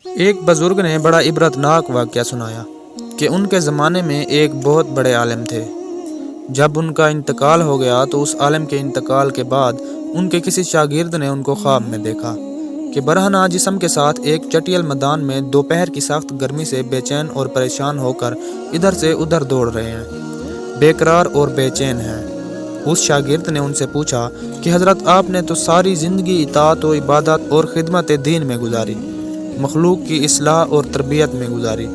ایک بزرگ نے بڑا عبرتناک واقعہ سنایا کہ ان کے زمانے میں ایک بہت بڑے عالم تھے۔ جب ان کا انتقال ہو گیا تو اس عالم کے انتقال کے بعد ان کے کسی شاگرد نے ان کو خواب میں دیکھا کہ برہنہ جسم کے ساتھ ایک چٹیل میدان میں دوپہر کی سخت گرمی سے بے چین اور پریشان ہو کر ادھر سے ادھر دوڑ رہے ہیں، بے قرار اور بے چین ہیں۔ اس شاگرد نے ان سے پوچھا کہ حضرت، آپ نے تو ساری زندگی اطاعت و عبادت اور خدمت دین میں گزاری، مخلوق کی اصلاح اور تربیت میں گزاری،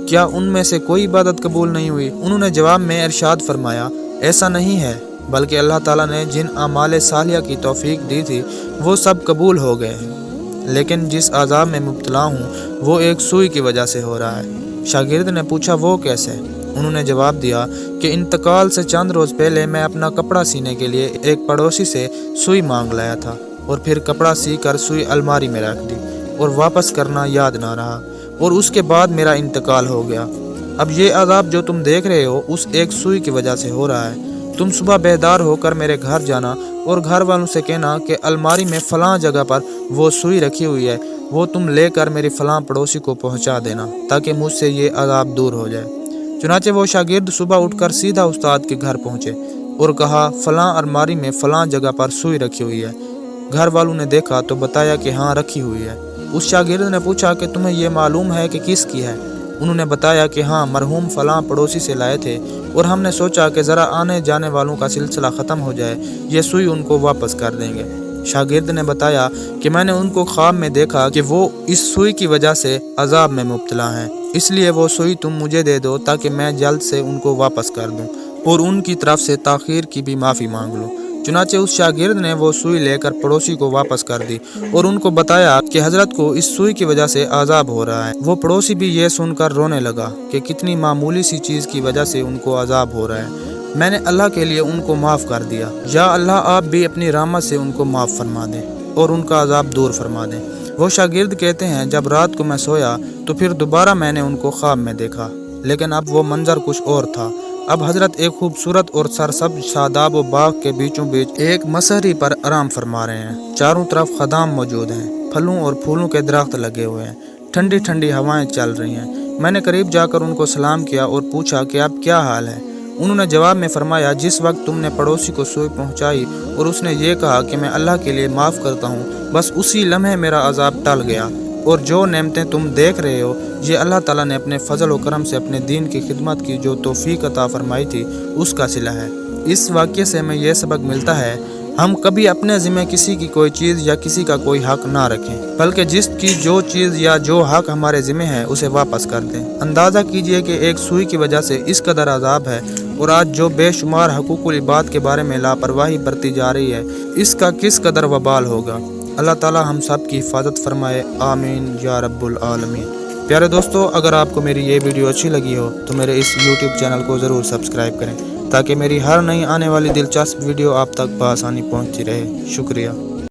کیا ان میں سے کوئی عبادت قبول نہیں ہوئی؟ انہوں نے جواب میں ارشاد فرمایا، ایسا نہیں ہے، بلکہ اللہ تعالیٰ نے جن اعمال صالحہ کی توفیق دی تھی وہ سب قبول ہو گئے ہیں، لیکن جس عذاب میں مبتلا ہوں وہ ایک سوئی کی وجہ سے ہو رہا ہے۔ شاگرد نے پوچھا، وہ کیسے؟ انہوں نے جواب دیا کہ انتقال سے چند روز پہلے میں اپنا کپڑا سینے کے لیے ایک پڑوسی سے سوئی مانگ لایا تھا، اور پھر کپڑا سی کر سوئی الماری میں رکھ دی اور واپس کرنا یاد نہ رہا، اور اس کے بعد میرا انتقال ہو گیا۔ اب یہ عذاب جو تم دیکھ رہے ہو اس ایک سوئی کی وجہ سے ہو رہا ہے۔ تم صبح بیدار ہو کر میرے گھر جانا اور گھر والوں سے کہنا کہ الماری میں فلاں جگہ پر وہ سوئی رکھی ہوئی ہے، وہ تم لے کر میری فلاں پڑوسی کو پہنچا دینا تاکہ مجھ سے یہ عذاب دور ہو جائے۔ چنانچہ وہ شاگرد صبح اٹھ کر سیدھا استاد کے گھر پہنچے اور کہا، فلاں الماری میں فلاں جگہ پر سوئی رکھی ہوئی ہے۔ گھر والوں نے دیکھا تو بتایا کہ ہاں رکھی ہوئی ہے۔ اس شاگرد نے پوچھا کہ تمہیں یہ معلوم ہے کہ کس کی ہے؟ انہوں نے بتایا کہ ہاں، مرحوم فلاں پڑوسی سے لائے تھے، اور ہم نے سوچا کہ ذرا آنے جانے والوں کا سلسلہ ختم ہو جائے، یہ سوئی ان کو واپس کر دیں گے۔ شاگرد نے بتایا کہ میں نے ان کو خواب میں دیکھا کہ وہ اس سوئی کی وجہ سے عذاب میں مبتلا ہیں، اس لیے وہ سوئی تم مجھے دے دو تاکہ میں جلد سے ان کو واپس کر دوں اور ان کی طرف سے تاخیر کی بھی معافی مانگ لوں۔ چنانچہ اس شاگرد نے وہ سوئی لے کر پڑوسی کو واپس کر دی اور ان کو بتایا کہ حضرت کو اس سوئی کی وجہ سے عذاب ہو رہا ہے۔ وہ پڑوسی بھی یہ سن کر رونے لگا کہ کتنی معمولی سی چیز کی وجہ سے ان کو عذاب ہو رہا ہے، میں نے اللہ کے لیے ان کو معاف کر دیا، یا اللہ آپ بھی اپنی رحمت سے ان کو معاف فرما دیں اور ان کا عذاب دور فرما دیں۔ وہ شاگرد کہتے ہیں، جب رات کو میں سویا تو پھر دوبارہ میں نے ان کو خواب میں دیکھا، لیکن اب وہ منظر کچھ اور تھا۔ اب حضرت ایک خوبصورت اور سرسبز شاداب و باغ کے بیچوں بیچ ایک مسہری پر آرام فرما رہے ہیں۔ چاروں طرف خدام موجود ہیں، پھلوں اور پھولوں کے درخت لگے ہوئے ہیں، ٹھنڈی ٹھنڈی ہوائیں چل رہی ہیں۔ میں نے قریب جا کر ان کو سلام کیا اور پوچھا کہ اب کیا حال ہے؟ انہوں نے جواب میں فرمایا، جس وقت تم نے پڑوسی کو سوئی پہنچائی اور اس نے یہ کہا کہ میں اللہ کے لیے معاف کرتا ہوں، بس اسی لمحے میرا عذاب ٹل گیا، اور جو نعمتیں تم دیکھ رہے ہو یہ اللہ تعالیٰ نے اپنے فضل و کرم سے اپنے دین کی خدمت کی جو توفیق عطا فرمائی تھی اس کا صلہ ہے۔ اس واقعے سے ہمیں یہ سبق ملتا ہے، ہم کبھی اپنے ذمہ کسی کی کوئی چیز یا کسی کا کوئی حق نہ رکھیں، بلکہ جس کی جو چیز یا جو حق ہمارے ذمہ ہے اسے واپس کر دیں۔ اندازہ کیجئے کہ ایک سوئی کی وجہ سے اس قدر عذاب ہے، اور آج جو بے شمار حقوق العباد کے بارے میں لاپرواہی برتی جا رہی ہے، اس کا کس قدر وبال ہوگا۔ اللہ تعالی ہم سب کی حفاظت فرمائے، آمین یا رب العالمین۔ پیارے دوستو، اگر آپ کو میری یہ ویڈیو اچھی لگی ہو تو میرے اس YouTube چینل کو ضرور سبسکرائب کریں تاکہ میری ہر نئی آنے والی دلچسپ ویڈیو آپ تک بآسانی پہنچتی رہے۔ شکریہ۔